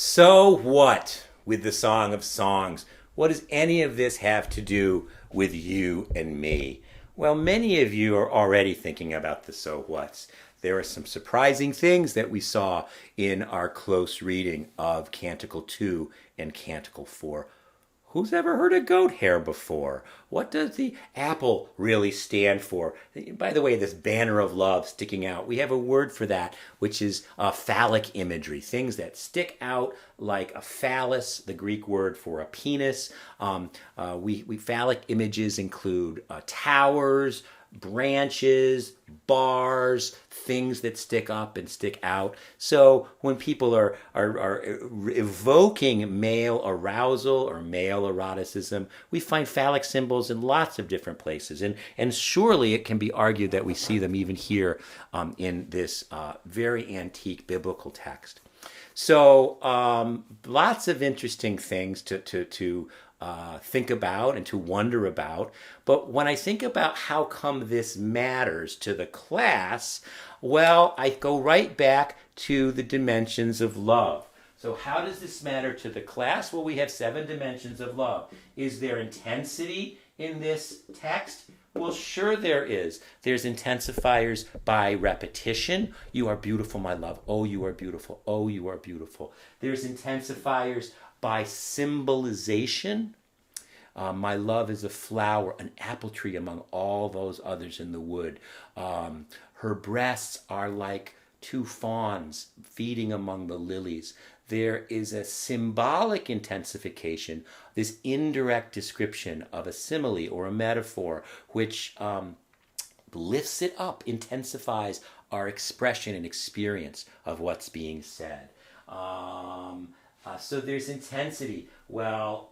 So what with the Song of Songs? What does any of this have to do with you and me? Well, many of you are already thinking about the so whats. There are some surprising things that we saw in our close reading of Canticle 2 and Canticle 4. Who's ever heard of goat hair before? What does the apple really stand for? By the way, this banner of love sticking out, we have a word for that, which is phallic imagery. Things that stick out like a phallus, the Greek word for a penis. Phallic images include towers, branches, bars, things that stick up and stick out. So when people are evoking male arousal or male eroticism, we find phallic symbols in lots of different places. And surely it can be argued that we see them even here in this very antique biblical text. So lots of interesting things to think about and to wonder about. But when I think about how come this matters to the class, well, I go right back to the dimensions of love. So how does this matter to the class? Well, we have 7 dimensions of love. Is there intensity in this text? Well, sure there is. There's intensifiers by repetition. You are beautiful, my love. Oh, you are beautiful. Oh, you are beautiful. There's intensifiers by symbolization. My love is a flower, an apple tree among all those others in the wood. Her breasts are like 2 fawns feeding among the lilies. There is a symbolic intensification, this indirect description of a simile or a metaphor, which lifts it up, intensifies our expression and experience of what's being said. So there's intensity. Well,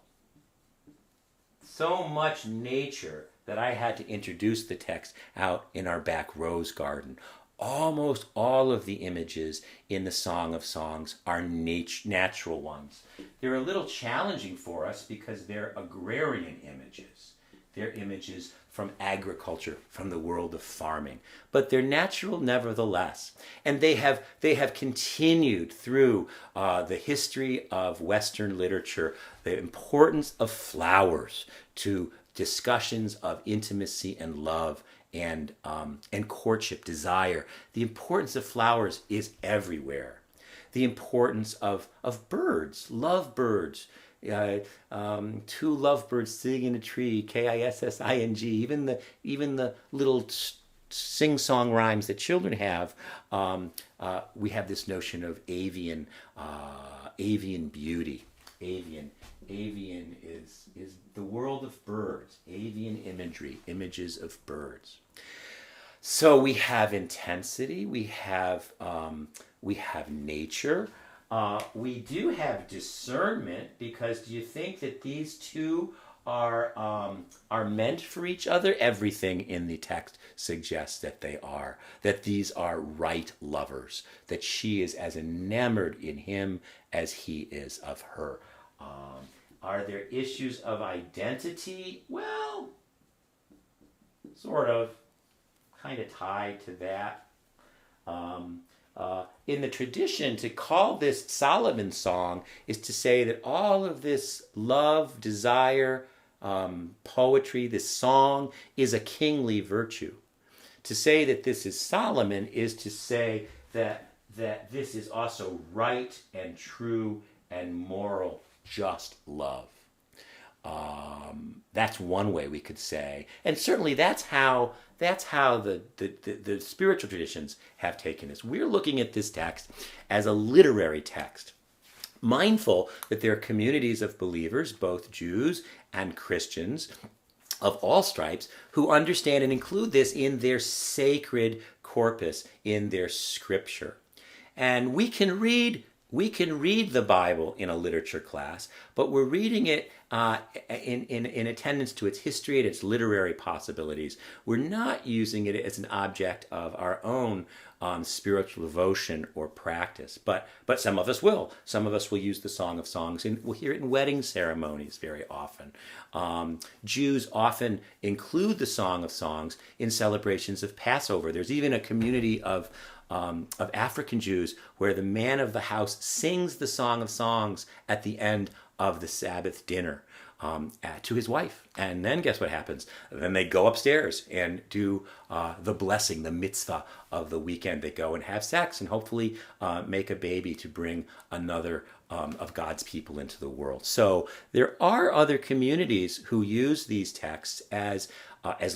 so much nature that I had to introduce the text out in our back rose garden. Almost all of the images in the Song of Songs are natural ones. They're a little challenging for us because they're agrarian images. They're images from agriculture, from the world of farming. But they're natural nevertheless. And they have continued through the history of Western literature, the importance of flowers to discussions of intimacy and love and courtship, desire. The importance of flowers is everywhere. The importance of birds, lovebirds. 2 lovebirds sitting in a tree, Kissing. Even the little sing-song rhymes that children have. We have this notion of avian beauty. Avian is the world of birds. Avian imagery, images of birds. So we have intensity. We have nature. We do have discernment, because do you think that these 2 are meant for each other? Everything in the text suggests that they are, that these are right lovers, that she is as enamored in him as he is of her. Are there issues of identity? Well, sort of, kind of tied to that. In the tradition, to call this Solomon's song is to say that all of this love, desire, poetry, this song is a kingly virtue. To say that this is Solomon is to say that this is also right and true and moral, just love. That's one way we could say, and certainly that's how the spiritual traditions have taken this. We're looking at this text as a literary text, mindful that there are communities of believers, both Jews and Christians of all stripes, who understand and include this in their sacred corpus, in their scripture. And we can read the Bible in a literature class, but we're reading it in attendance to its history and its literary possibilities. We're not using it as an object of our own spiritual devotion or practice, but some of us will. Some of us will use the Song of Songs, and we'll hear it in wedding ceremonies very often. Jews often include the Song of Songs in celebrations of Passover. There's even a community of of African Jews where the man of the house sings the Song of Songs at the end of the Sabbath dinner to his wife. And then guess what happens? Then they go upstairs and do the blessing, the mitzvah of the weekend. They go and have sex and hopefully make a baby to bring another of God's people into the world. So there are other communities who use these texts as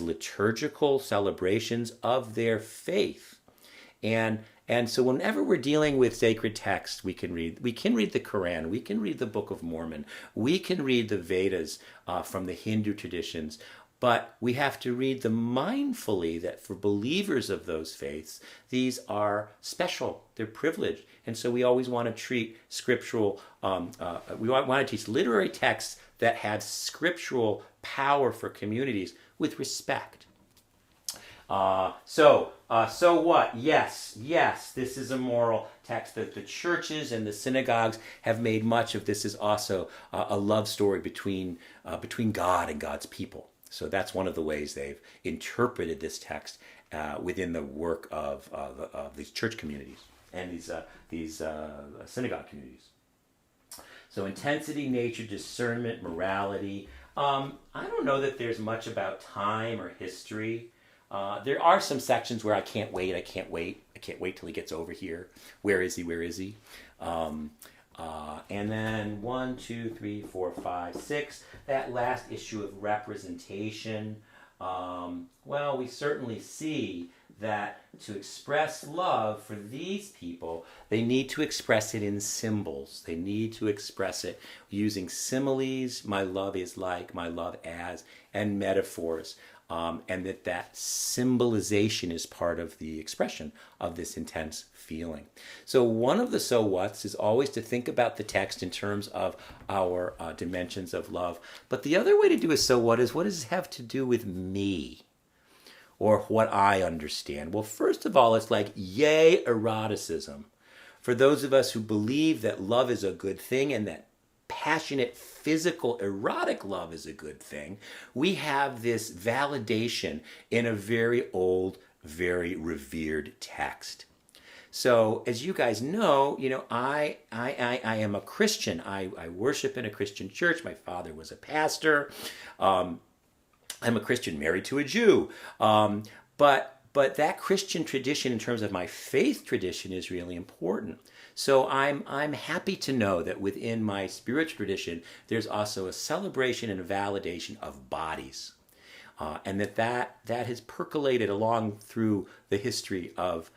liturgical celebrations of their faith. And so whenever we're dealing with sacred texts, we can read the Quran, we can read the Book of Mormon, we can read the Vedas from the Hindu traditions, but we have to read them mindfully that for believers of those faiths, these are special, they're privileged. And so we always want to treat scriptural, we want to teach literary texts that have scriptural power for communities with respect. So what? Yes, this is a moral text. That the churches and the synagogues have made much of this is also a love story between God and God's people. So that's one of the ways they've interpreted this text within the work of these church communities and these synagogue communities. So intensity, nature, discernment, morality. I don't know that there's much about time or history. There are some sections where I can't wait till he gets over here. Where is he? And then 1, 2, 3, 4, 5, 6, that last issue of representation. Well, we certainly see that to express love for these people, they need to express it in symbols. They need to express it using similes, my love is like, my love as, and metaphors. And that symbolization is part of the expression of this intense feeling. So one of the so whats is always to think about the text in terms of our dimensions of love. But the other way to do a so what is, what does it have to do with me? Or what I understand? Well, first of all, it's like, yay, eroticism. For those of us who believe that love is a good thing and that passionate, physical, erotic love is a good thing, we have this validation in a very old, very revered text. So, as you guys know, I am a Christian. I worship in a Christian church. My father was a pastor. I'm a Christian married to a Jew. But that Christian tradition in terms of my faith tradition is really important. So I'm happy to know that within my spiritual tradition, there's also a celebration and a validation of bodies. And that has percolated along through the history of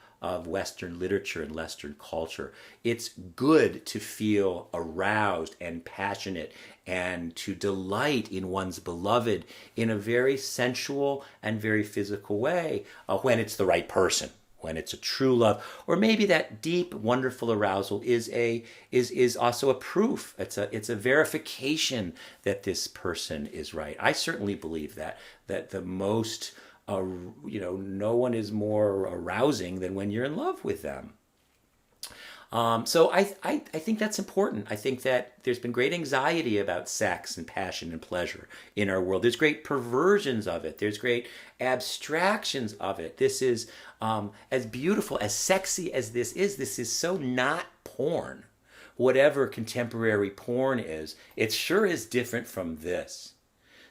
Western literature and Western culture. It's good to feel aroused and passionate and to delight in one's beloved in a very sensual and very physical way when it's the right person, when it's a true love, or maybe that deep, wonderful arousal is also a proof. It's a verification that this person is right. I certainly believe that the most no one is more arousing than when you're in love with them. So I think that's important. I think that there's been great anxiety about sex and passion and pleasure in our world. There's great perversions of it. There's great abstractions of it. This is as beautiful, as sexy as this is so not porn. Whatever contemporary porn is, it sure is different from this.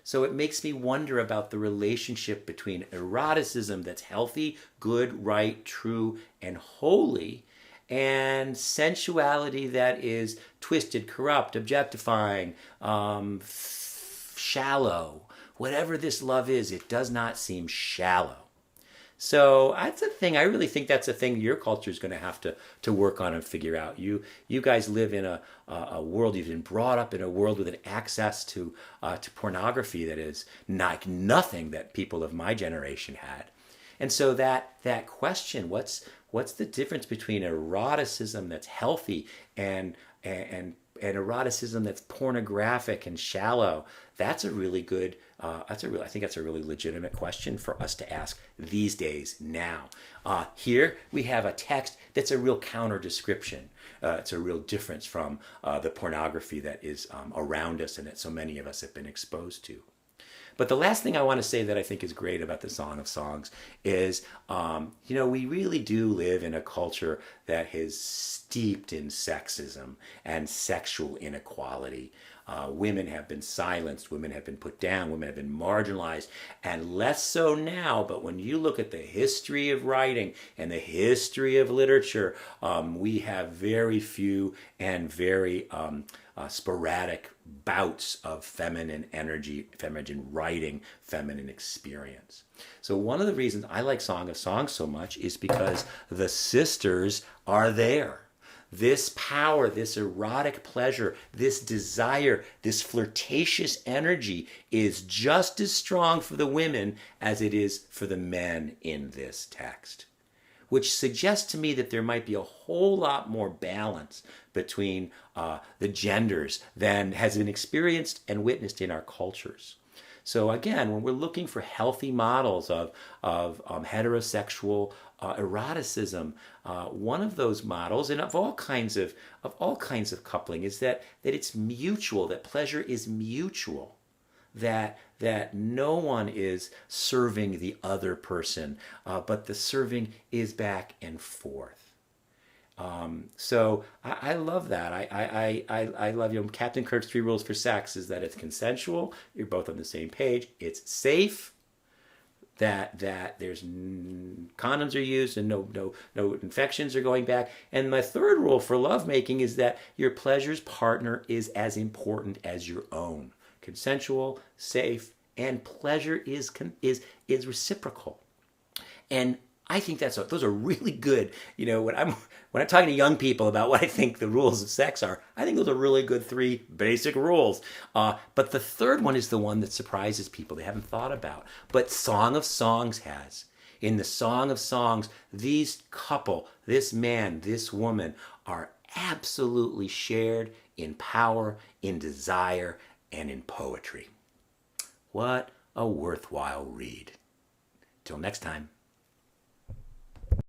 So it makes me wonder about the relationship between eroticism that's healthy, good, right, true, and holy, and sensuality that is twisted, corrupt, objectifying, shallow. Whatever this love is, it does not seem shallow. So that's a thing. I really think that's a thing your culture is going to have to work on and figure out. You guys live in a world, you've been brought up in a world with an access to pornography that is like nothing that people of my generation had. And so that question, what's the difference between eroticism that's healthy and eroticism that's pornographic and shallow? That's a really good. I think that's a really legitimate question for us to ask these days. Now, here we have a text that's a real counter description. It's a real difference from the pornography that is around us and that so many of us have been exposed to. But the last thing I want to say that I think is great about the Song of Songs is, we really do live in a culture that is steeped in sexism and sexual inequality. Women have been silenced, women have been put down, women have been marginalized, and less so now. But when you look at the history of writing and the history of literature, we have very few and very sporadic bouts of feminine energy, feminine writing, feminine experience. So one of the reasons I like Song of Songs so much is because the sisters are there. This power, this erotic pleasure, this desire, this flirtatious energy is just as strong for the women as it is for the men in this text, which suggests to me that there might be a whole lot more balance between the genders than has been experienced and witnessed in our cultures. So again, when we're looking for healthy models of heterosexual eroticism, one of those models, and of all kinds of coupling, is that it's mutual, that pleasure is mutual, that no one is serving the other person, but the serving is back and forth. So I love that. I love, Captain Kirk's 3 rules for sex is that it's consensual, you're both on the same page, it's safe, that there's condoms are used and no infections are going back. And my 3rd rule for lovemaking is that your pleasure's partner is as important as your own. Consensual, safe, and pleasure is reciprocal. And I think those are really good. When I'm talking to young people about what I think the rules of sex are, I think those are really good 3 basic rules. But the 3rd one is the one that surprises people they haven't thought about. But Song of Songs has. In the Song of Songs, these couple, this man, this woman, are absolutely shared in power, in desire, and in poetry. What a worthwhile read. Till next time.